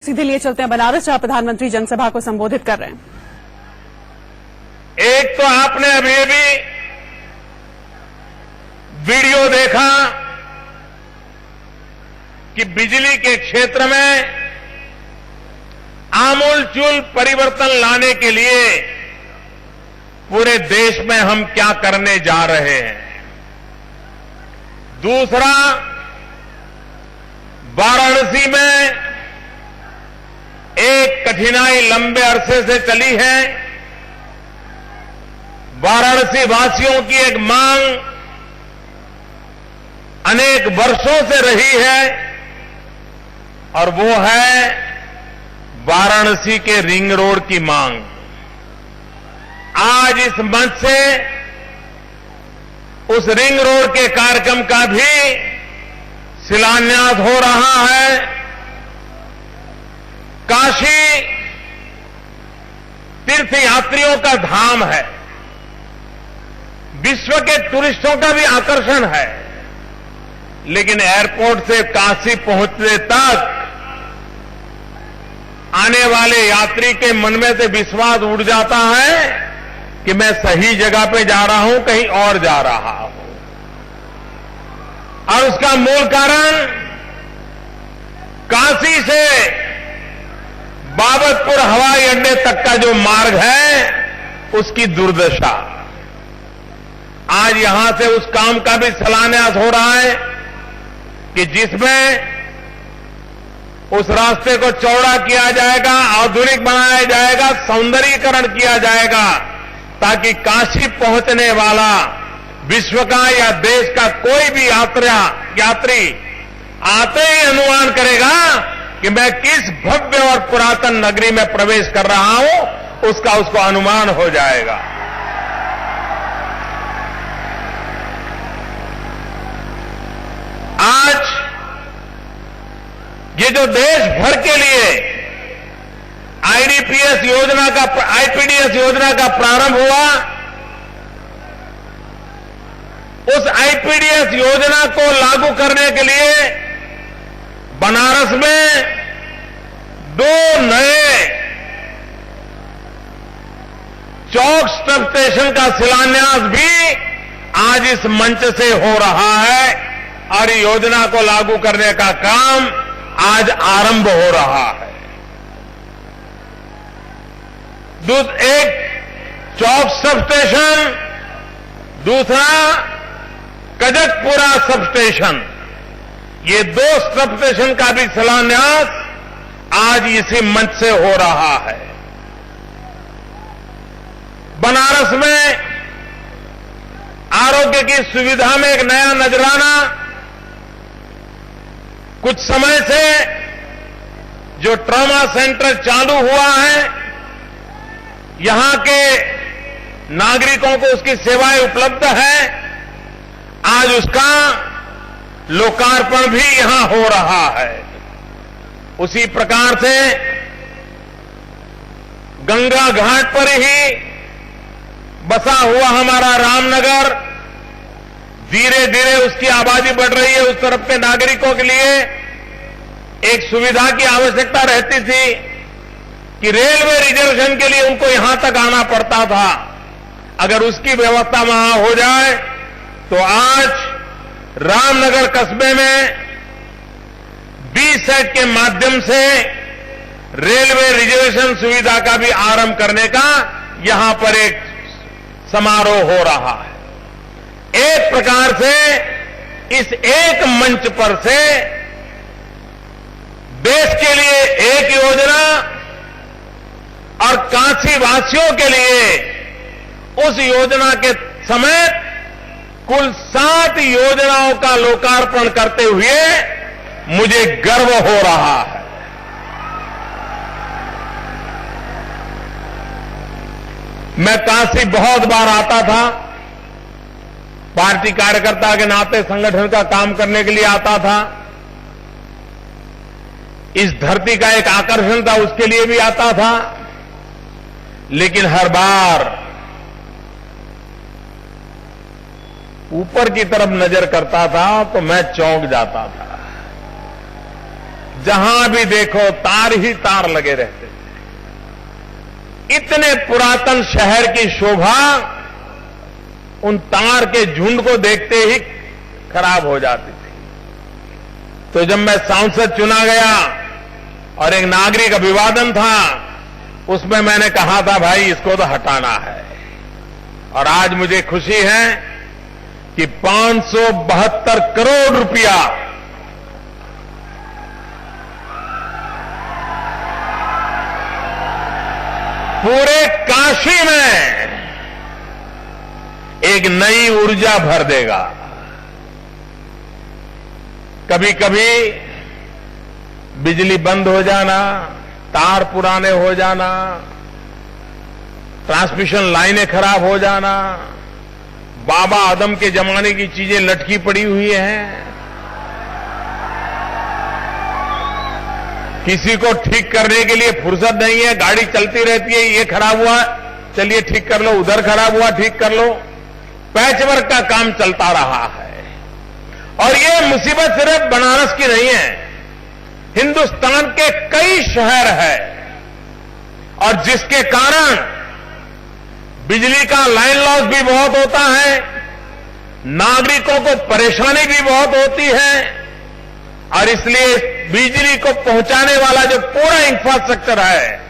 सीधे लिए चलते हैं बनारस, जहां प्रधानमंत्री जनसभा को संबोधित कर रहे हैं। एक तो आपने अभी भी वीडियो देखा कि बिजली के क्षेत्र में आमूलचूल परिवर्तन लाने के लिए पूरे देश में हम क्या करने जा रहे हैं। दूसरा, वाराणसी में एक कठिनाई लंबे अरसे से चली है। वाराणसी वासियों की एक मांग अनेक वर्षों से रही है और वो है वाराणसी के रिंग रोड की मांग। आज इस मंच से उस रिंग रोड के कार्यक्रम का भी शिलान्यास हो रहा है। काशी तीर्थ यात्रियों का धाम है, विश्व के टूरिस्टों का भी आकर्षण है, लेकिन एयरपोर्ट से काशी पहुंचने तक आने वाले यात्री के मन में से विश्वास उड़ जाता है कि मैं सही जगह पे जा रहा हूं, कहीं और जा रहा हूं। और उसका मूल कारण काशी से बाबतपुर हवाई अड्डे तक का जो मार्ग है उसकी दुर्दशा। आज यहां से उस काम का भी शिलान्यास हो रहा है कि जिसमें उस रास्ते को चौड़ा किया जाएगा, आधुनिक बनाया जाएगा, सौंदर्यीकरण किया जाएगा, ताकि काशी पहुंचने वाला विश्व का या देश का कोई भी यात्री आते ही अनुमान करेगा कि मैं किस भव्य और पुरातन नगरी में प्रवेश कर रहा हूं, उसको अनुमान हो जाएगा। आज ये जो देश भर के लिए आईडीपीएस योजना का, आईपीडीएस योजना का प्रारंभ हुआ, उस आईपीडीएस योजना को लागू करने के लिए बनारस में 2 नए चौक सब स्टेशन का शिलान्यास भी आज इस मंच से हो रहा है और योजना को लागू करने का काम आज आरंभ हो रहा है। एक चौक सब स्टेशन, दूसरा कजकपुरा सब स्टेशन, ये 2 सब स्टेशन का भी शिलान्यास आज इसी मंच से हो रहा है। बनारस में आरोग्य की सुविधा में एक नया नजराना। कुछ समय से जो ट्रॉमा सेंटर चालू हुआ है, यहां के नागरिकों को उसकी सेवाएं उपलब्ध है, आज उसका लोकार्पण भी यहां हो रहा है। उसी प्रकार से गंगा घाट पर ही बसा हुआ हमारा रामनगर, धीरे धीरे उसकी आबादी बढ़ रही है। उस तरफ के नागरिकों के लिए एक सुविधा की आवश्यकता रहती थी कि रेलवे रिजर्वेशन के लिए उनको यहां तक आना पड़ता था। अगर उसकी व्यवस्था वहां हो जाए तो आज रामनगर कस्बे में बी-सेट के माध्यम से रेलवे रिजर्वेशन सुविधा का भी आरंभ करने का यहां पर एक समारोह हो रहा है। एक प्रकार से इस एक मंच पर से देश के लिए एक योजना और काशी वासियों के लिए उस योजना के समेत कुल 7 योजनाओं का लोकार्पण करते हुए मुझे गर्व हो रहा है। मैं काशी बहुत बार आता था, पार्टी कार्यकर्ता के नाते संगठन का काम करने के लिए आता था। इस धरती का एक आकर्षण था, उसके लिए भी आता था, लेकिन हर बार ऊपर की तरफ नजर करता था तो मैं चौंक जाता था। जहां भी देखो तार ही तार लगे रहते थे। इतने पुरातन शहर की शोभा उन तार के झुंड को देखते ही खराब हो जाती थी। तो जब मैं सांसद चुना गया और एक नागरिक अभिवादन था, उसमें मैंने कहा था भाई इसको तो हटाना है। और आज मुझे खुशी है कि 572 करोड़ रुपया पूरे काशी में एक नई ऊर्जा भर देगा। कभी कभी बिजली बंद हो जाना, तार पुराने हो जाना, ट्रांसमिशन लाइनें खराब हो जाना, बाबा आदम के जमाने की चीजें लटकी पड़ी हुई हैं, किसी को ठीक करने के लिए फुर्सत नहीं है, गाड़ी चलती रहती है, ये खराब हुआ चलिए ठीक कर लो, उधर खराब हुआ ठीक कर लो, पैचवर्क का काम चलता रहा है। और ये मुसीबत सिर्फ बनारस की नहीं है, हिंदुस्तान के कई शहर है, और जिसके कारण बिजली का लाइन लॉस भी बहुत होता है, नागरिकों को परेशानी भी बहुत होती है। और इसलिए बिजली को पहुंचाने वाला जो पूरा इंफ्रास्ट्रक्चर है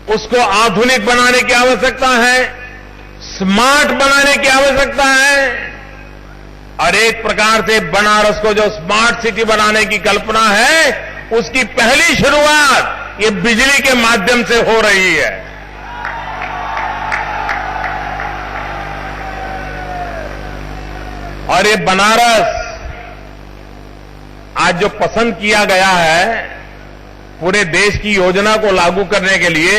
उसको आधुनिक बनाने की आवश्यकता है, स्मार्ट बनाने की आवश्यकता है। और एक प्रकार से बनारस को जो स्मार्ट सिटी बनाने की कल्पना है उसकी पहली शुरुआत ये बिजली के माध्यम से हो रही है। और ये बनारस आज जो पसंद किया गया है पूरे देश की योजना को लागू करने के लिए,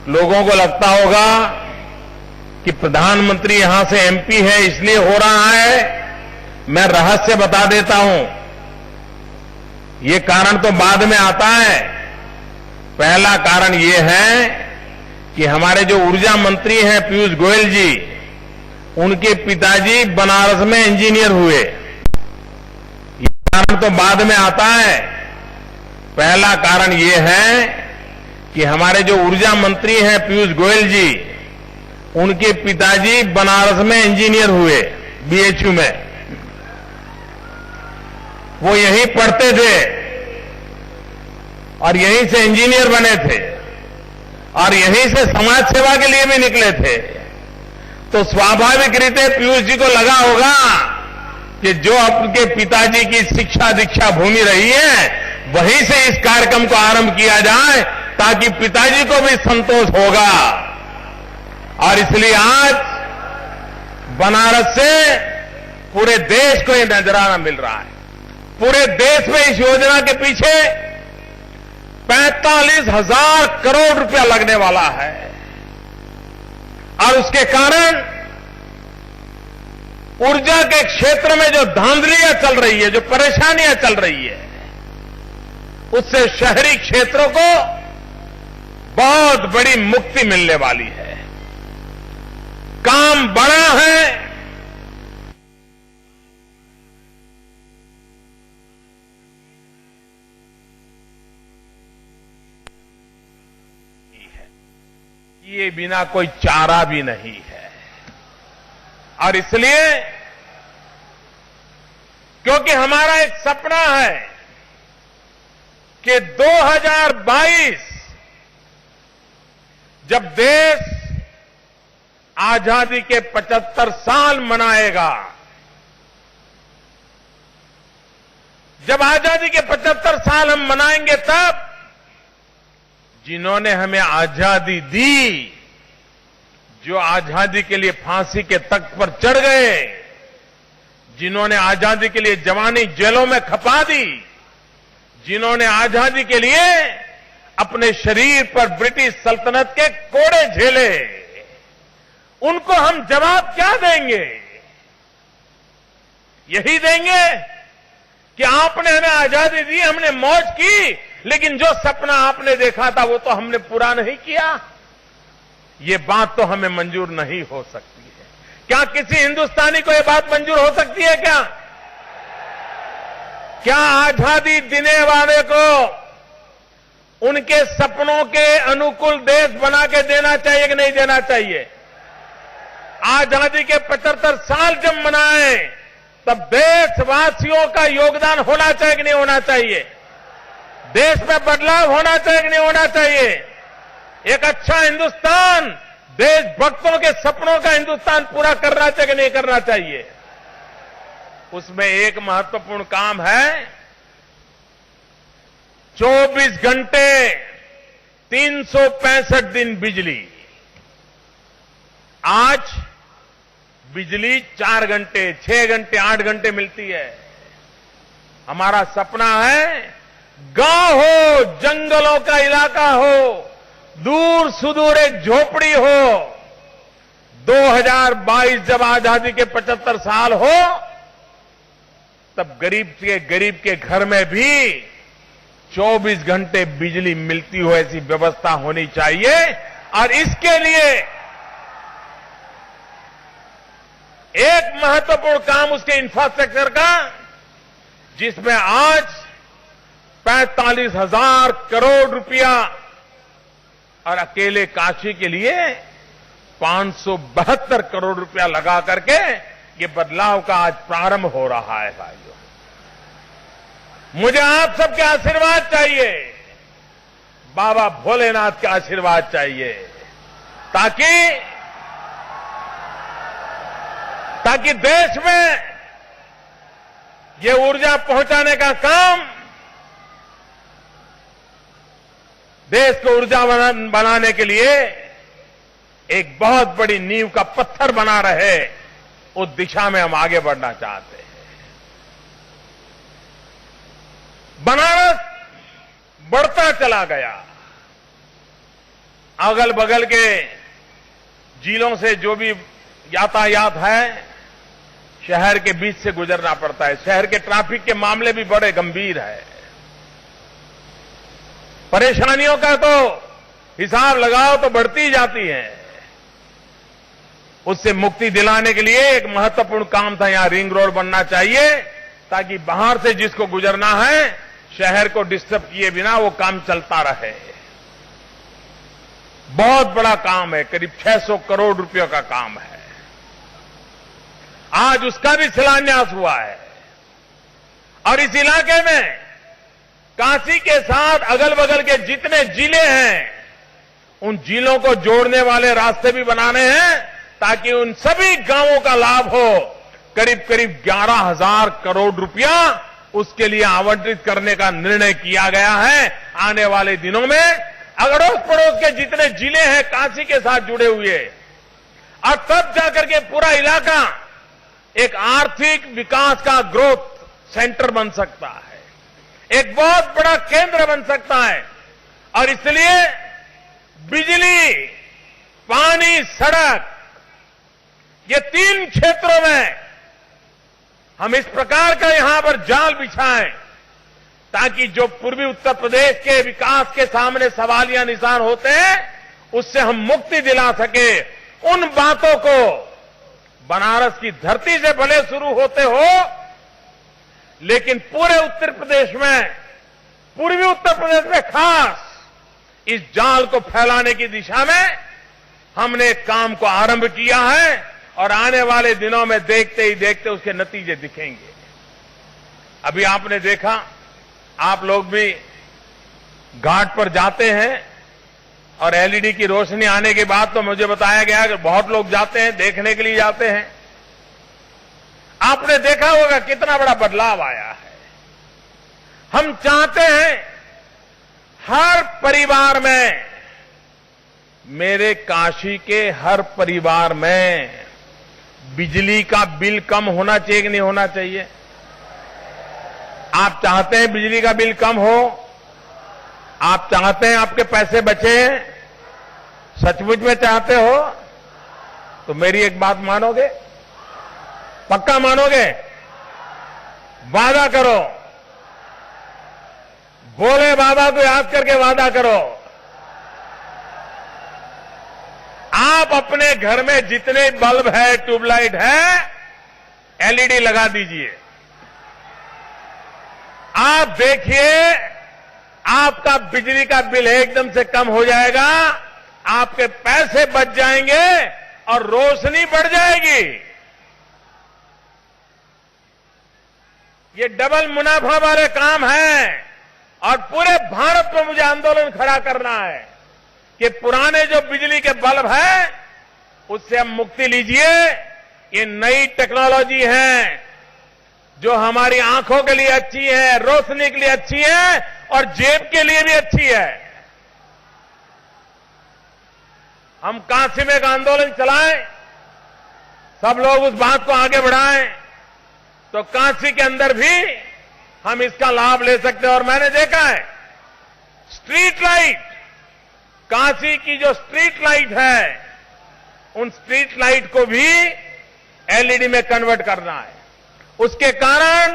लोगों को लगता होगा कि प्रधानमंत्री यहां से एमपी है इसलिए हो रहा है। मैं रहस्य बता देता हूं, ये कारण तो बाद में आता है। पहला कारण ये है कि हमारे जो ऊर्जा मंत्री हैं पीयूष गोयल जी, उनके पिताजी बनारस में इंजीनियर हुए। कारण तो बाद में आता है। पहला कारण यह है कि हमारे जो ऊर्जा मंत्री हैं पीयूष गोयल जी, उनके पिताजी बनारस में इंजीनियर हुए, बीएचयू में। वो यहीं पढ़ते थे और यहीं से इंजीनियर बने थे और यहीं से समाज सेवा के लिए भी निकले थे। तो स्वाभाविक रीते पीयूष जी को लगा होगा कि जो आपके पिताजी की शिक्षा दीक्षा भूमि रही है वहीं से इस कार्यक्रम को आरंभ किया जाए ताकि पिताजी को भी संतोष होगा। और इसलिए आज बनारस से पूरे देश को यह नजराना मिल रहा है। पूरे देश में इस योजना के पीछे 45,000 करोड़ रुपया लगने वाला है। और उसके कारण ऊर्जा के क्षेत्र में जो धांधलियां चल रही है, जो परेशानियां चल रही है, उससे शहरी क्षेत्रों को बहुत बड़ी मुक्ति मिलने वाली है। काम बड़ा है, ये बिना कोई चारा भी नहीं है। और इसलिए क्योंकि हमारा एक सपना है कि 2022 जब देश आजादी के 75 साल मनाएगा, जब आजादी के 75 साल हम मनाएंगे, तब जिन्होंने हमें आजादी दी, जो आजादी के लिए फांसी के तख्त पर चढ़ गए, जिन्होंने आजादी के लिए जवानी जेलों में खपा दी, जिन्होंने आजादी के लिए अपने शरीर पर ब्रिटिश सल्तनत के कोड़े झेले, उनको हम जवाब क्या देंगे? यही देंगे कि आपने हमें आजादी दी, हमने मौज की, लेकिन जो सपना आपने देखा था वो तो हमने पूरा नहीं किया। ये बात तो हमें मंजूर नहीं हो सकती है। क्या किसी हिंदुस्तानी को ये बात मंजूर हो सकती है क्या? क्या आजादी देने वाले को उनके सपनों के अनुकूल देश बना के देना चाहिए कि नहीं देना चाहिए? आजादी के 75 साल जब मनाए तब देशवासियों का योगदान होना चाहिए कि नहीं होना चाहिए? देश में बदलाव होना चाहिए कि नहीं होना चाहिए? एक अच्छा हिंदुस्तान, देशभक्तों के सपनों का हिंदुस्तान पूरा करना चाहिए कि नहीं करना चाहिए? उसमें एक महत्वपूर्ण काम है, 24 घंटे 365 दिन बिजली। आज बिजली 4 घंटे, 6 घंटे, 8 घंटे मिलती है। हमारा सपना है गांव हो, जंगलों का इलाका हो, दूर सुदूर एक झोपड़ी हो, 2022 जब आजादी के 75 साल हो तब गरीब के घर में भी 24 घंटे बिजली मिलती हो, ऐसी व्यवस्था होनी चाहिए। और इसके लिए एक महत्वपूर्ण काम उसके इंफ्रास्ट्रक्चर का, जिसमें आज 45,000 करोड़ रुपया और अकेले काशी के लिए 572 करोड़ रुपया लगा करके ये बदलाव का आज प्रारंभ हो रहा है। भाइयों, मुझे आप सबके आशीर्वाद चाहिए, बाबा भोलेनाथ के आशीर्वाद चाहिए, ताकि देश में ये ऊर्जा पहुंचाने का काम देश को ऊर्जा बनाने के लिए एक बहुत बड़ी नींव का पत्थर बना रहे, उस दिशा में हम आगे बढ़ना चाहते हैं। बनारस बढ़ता चला गया, अगल बगल के जिलों से जो भी यातायात है शहर के बीच से गुजरना पड़ता है। शहर के ट्रैफिक के मामले भी बड़े गंभीर है। परेशानियों का तो हिसाब लगाओ तो बढ़ती जाती है। उससे मुक्ति दिलाने के लिए एक महत्वपूर्ण काम था, यहां रिंग रोड बनना चाहिए, ताकि बाहर से जिसको गुजरना है शहर को डिस्टर्ब किए बिना वो काम चलता रहे। बहुत बड़ा काम है, करीब 600 करोड़ रुपयों का काम है। आज उसका भी शिलान्यास हुआ है। और इस इलाके में काशी के साथ अगल बगल के जितने जिले हैं उन जिलों को जोड़ने वाले रास्ते भी बनाने हैं, ताकि उन सभी गांवों का लाभ हो। करीब करीब 11,000 करोड़ रुपया उसके लिए आवंटित करने का निर्णय किया गया है। आने वाले दिनों में अड़ोस पड़ोस के जितने जिले हैं काशी के साथ जुड़े हुए, और तब जाकर के पूरा इलाका एक आर्थिक विकास का ग्रोथ सेंटर बन सकता है, एक बहुत बड़ा केंद्र बन सकता है। और इसलिए बिजली, पानी, सड़क, ये 3 क्षेत्रों में हम इस प्रकार का यहां पर जाल बिछाएं, ताकि जो पूर्वी उत्तर प्रदेश के विकास के सामने सवालिया निशान होते हैं उससे हम मुक्ति दिला सके। उन बातों को बनारस की धरती से भले शुरू होते हो, लेकिन पूरे उत्तर प्रदेश में, पूर्वी उत्तर प्रदेश में खास इस जाल को फैलाने की दिशा में हमने काम को आरंभ किया है। और आने वाले दिनों में देखते ही देखते उसके नतीजे दिखेंगे। अभी आपने देखा, आप लोग भी घाट पर जाते हैं और एलईडी की रोशनी आने के बाद तो मुझे बताया गया कि बहुत लोग जाते हैं, देखने के लिए जाते हैं। आपने देखा होगा कितना बड़ा बदलाव आया है। हम चाहते हैं हर परिवार में, मेरे काशी के हर परिवार में बिजली का बिल कम होना चाहिए कि नहीं होना चाहिए? आप चाहते हैं बिजली का बिल कम हो? आप चाहते हैं आपके पैसे बचे? सचमुच में चाहते हो तो मेरी एक बात मानोगे? पक्का मानोगे? वादा करो, बोले बाबा को याद करके वादा करो। आप अपने घर में जितने बल्ब है, ट्यूबलाइट है, एलईडी लगा दीजिए। आप देखिए, आपका बिजली का बिल एकदम से कम हो जाएगा, आपके पैसे बच जाएंगे और रोशनी बढ़ जाएगी। ये डबल मुनाफा वाले काम हैं और पूरे भारत में मुझे आंदोलन खड़ा करना है कि पुराने जो बिजली के बल्ब हैं उससे हम मुक्ति लीजिए। ये नई टेक्नोलॉजी है जो हमारी आंखों के लिए अच्छी है, रोशनी के लिए अच्छी है और जेब के लिए भी अच्छी है। हम काशी में एक आंदोलन चलाएं, सब लोग उस बात को आगे बढ़ाएं तो काशी के अंदर भी हम इसका लाभ ले सकते हैं। और मैंने देखा है स्ट्रीट लाइट, काशी की जो स्ट्रीट लाइट है उन स्ट्रीट लाइट को भी एलईडी में कन्वर्ट करना है। उसके कारण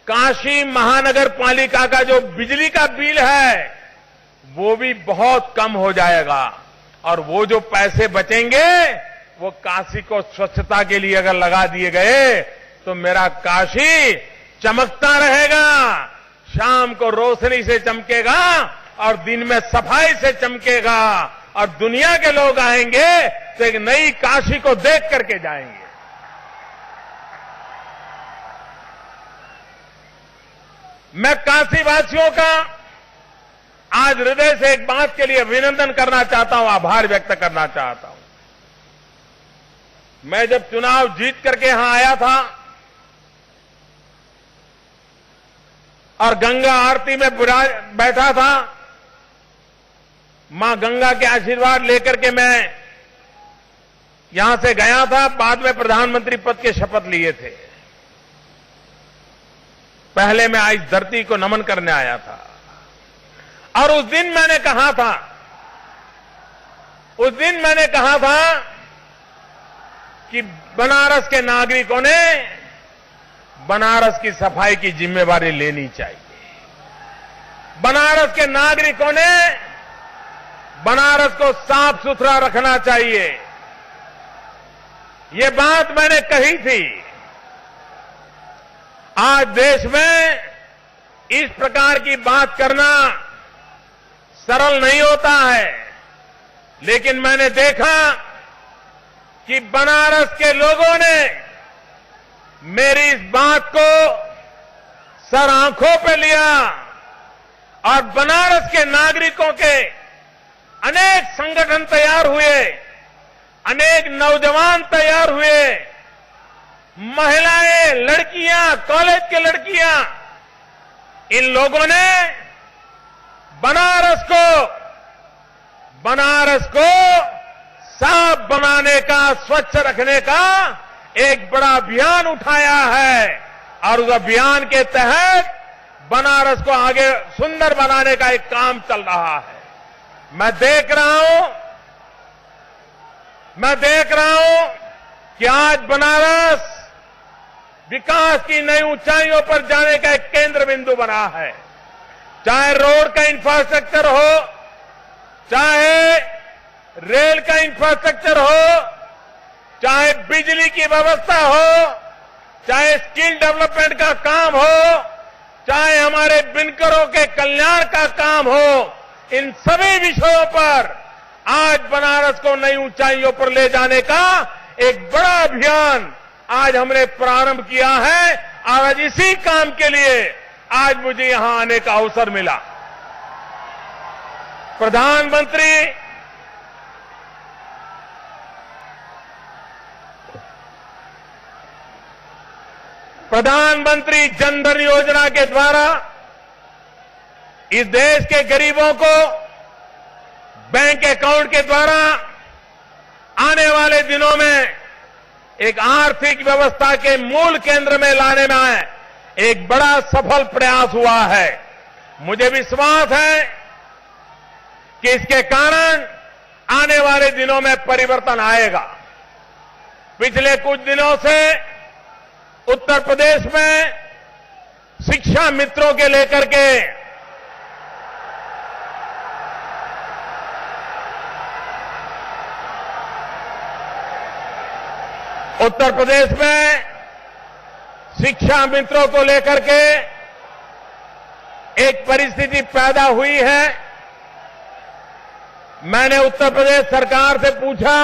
काशी महानगर पालिका का जो बिजली का बिल है वो भी बहुत कम हो जाएगा और वो जो पैसे बचेंगे वो काशी को स्वच्छता के लिए अगर लगा दिए गए तो मेरा काशी चमकता रहेगा, शाम को रोशनी से चमकेगा और दिन में सफाई से चमकेगा और दुनिया के लोग आएंगे तो एक नई काशी को देख करके जाएंगे। मैं काशी वासियों का आज हृदय से एक बात के लिए अभिनंदन करना चाहता हूं, आभार व्यक्त करना चाहता हूं। मैं जब चुनाव जीत करके यहां आया था और गंगा आरती में बैठा था, मां गंगा के आशीर्वाद लेकर के मैं यहां से गया था। बाद में प्रधानमंत्री पद के शपथ लिए थे। पहले मैं इस धरती को नमन करने आया था और उस दिन मैंने कहा था कि बनारस के नागरिकों ने बनारस की सफाई की जिम्मेवारी लेनी चाहिए। बनारस के नागरिकों ने बनारस को साफ सुथरा रखना चाहिए। ये बात मैंने कही थी। आज देश में इस प्रकार की बात करना सरल नहीं होता है, लेकिन मैंने देखा कि बनारस के लोगों ने मेरी इस बात को सर आंखों पे लिया और बनारस के नागरिकों के अनेक संगठन तैयार हुए, अनेक नौजवान तैयार हुए, महिलाएं, लड़कियां, कॉलेज के लड़कियां, इन लोगों ने बनारस को साफ बनाने का, स्वच्छ रखने का एक बड़ा अभियान उठाया है और उस अभियान के तहत बनारस को आगे सुंदर बनाने का एक काम चल रहा है। मैं देख रहा हूं कि आज बनारस विकास की नई ऊंचाइयों पर जाने का एक केंद्र बिंदु बना है। चाहे रोड का इंफ्रास्ट्रक्चर हो, चाहे रेल का इंफ्रास्ट्रक्चर हो, चाहे बिजली की व्यवस्था हो, चाहे स्किल डेवलपमेंट का काम हो, चाहे हमारे बिनकरों के कल्याण का काम हो, इन सभी विषयों पर आज बनारस को नई ऊंचाइयों पर ले जाने का एक बड़ा अभियान आज हमने प्रारंभ किया है और आज इसी काम के लिए आज मुझे यहां आने का अवसर मिला। प्रधानमंत्री जन धन योजना के द्वारा इस देश के गरीबों को बैंक अकाउंट के द्वारा आने वाले दिनों में एक आर्थिक व्यवस्था के मूल केंद्र में लाने में एक बड़ा सफल प्रयास हुआ है। मुझे विश्वास है कि इसके कारण आने वाले दिनों में परिवर्तन आएगा। पिछले कुछ दिनों से उत्तर प्रदेश में शिक्षा मित्रों के लेकर के शिक्षा मित्रों को लेकर के एक परिस्थिति पैदा हुई है। मैंने उत्तर प्रदेश सरकार से पूछा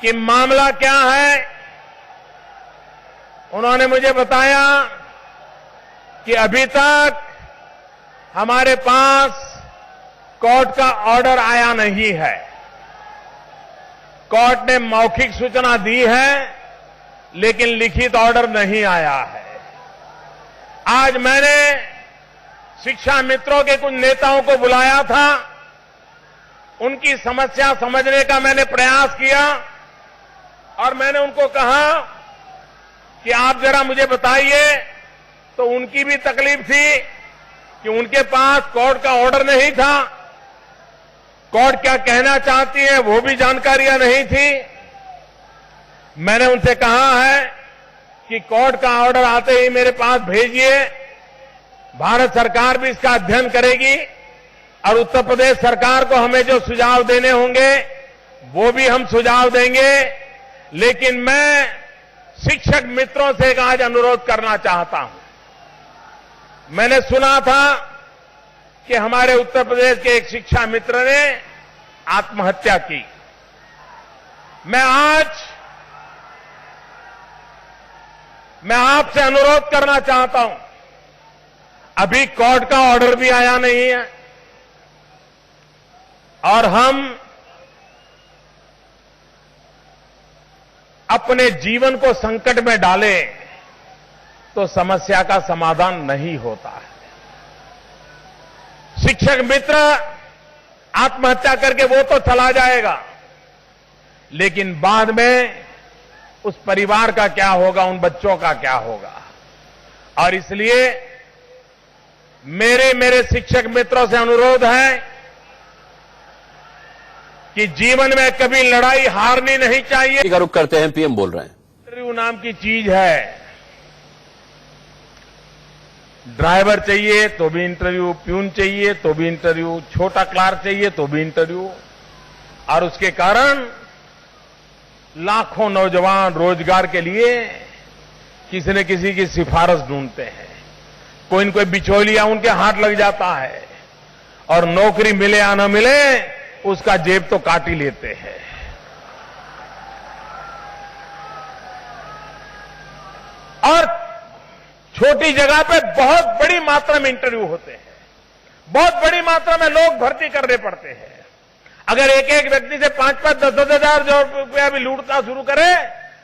कि मामला क्या है। उन्होंने मुझे बताया कि अभी तक हमारे पास कोर्ट का ऑर्डर आया नहीं है। कोर्ट ने मौखिक सूचना दी है, लेकिन लिखित ऑर्डर नहीं आया है। आज मैंने शिक्षा मित्रों के कुछ नेताओं को बुलाया था, उनकी समस्या समझने का मैंने प्रयास किया और मैंने उनको कहा कि आप जरा मुझे बताइए। तो उनकी भी तकलीफ थी कि उनके पास कोर्ट का ऑर्डर नहीं था, कोर्ट क्या कहना चाहती है वो भी जानकारियां नहीं थी। मैंने उनसे कहा है कि कोर्ट का ऑर्डर आते ही मेरे पास भेजिए, भारत सरकार भी इसका अध्ययन करेगी और उत्तर प्रदेश सरकार को हमें जो सुझाव देने होंगे वो भी हम सुझाव देंगे। लेकिन मैं शिक्षक मित्रों से एक आज अनुरोध करना चाहता हूं। मैंने सुना था कि हमारे उत्तर प्रदेश के एक शिक्षा मित्र ने आत्महत्या की। मैं आपसे अनुरोध करना चाहता हूं, अभी कोर्ट का ऑर्डर भी आया नहीं है और हम अपने जीवन को संकट में डालें तो समस्या का समाधान नहीं होता है। शिक्षक मित्र आत्महत्या करके वो तो चला जाएगा, लेकिन बाद में उस परिवार का क्या होगा, उन बच्चों का क्या होगा। और इसलिए मेरे शिक्षक मित्रों से अनुरोध है कि जीवन में कभी लड़ाई हारनी नहीं चाहिए। का रुख करते हैं, पीएम बोल रहे हैं। इंटरव्यू नाम की चीज है। ड्राइवर चाहिए तो भी इंटरव्यू, प्यून चाहिए तो भी इंटरव्यू, छोटा क्लार्क चाहिए तो भी इंटरव्यू। और उसके कारण लाखों नौजवान रोजगार के लिए किसी न किसी की सिफारिश ढूंढते हैं। कोई न कोई बिचौलिया उनके हाथ लग जाता है और नौकरी मिले या न मिले उसका जेब तो काट ही लेते हैं। और छोटी जगह पे बहुत बड़ी मात्रा में इंटरव्यू होते हैं, बहुत बड़ी मात्रा में लोग भर्ती करने पड़ते हैं। अगर एक एक व्यक्ति से 5-5, 10-10 हजार रुपया भी लूटना शुरू करे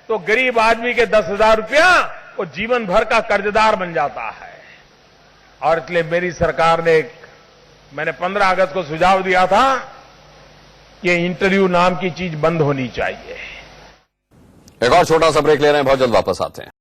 तो गरीब आदमी के 10,000 रुपया वो जीवन भर का कर्जदार बन जाता है। और इसलिए मेरी सरकार ने मैंने 15 अगस्त को सुझाव दिया था कि इंटरव्यू नाम की चीज बंद होनी चाहिए। एक और छोटा सा ब्रेक ले रहे हैं, बहुत जल्द वापस आते हैं।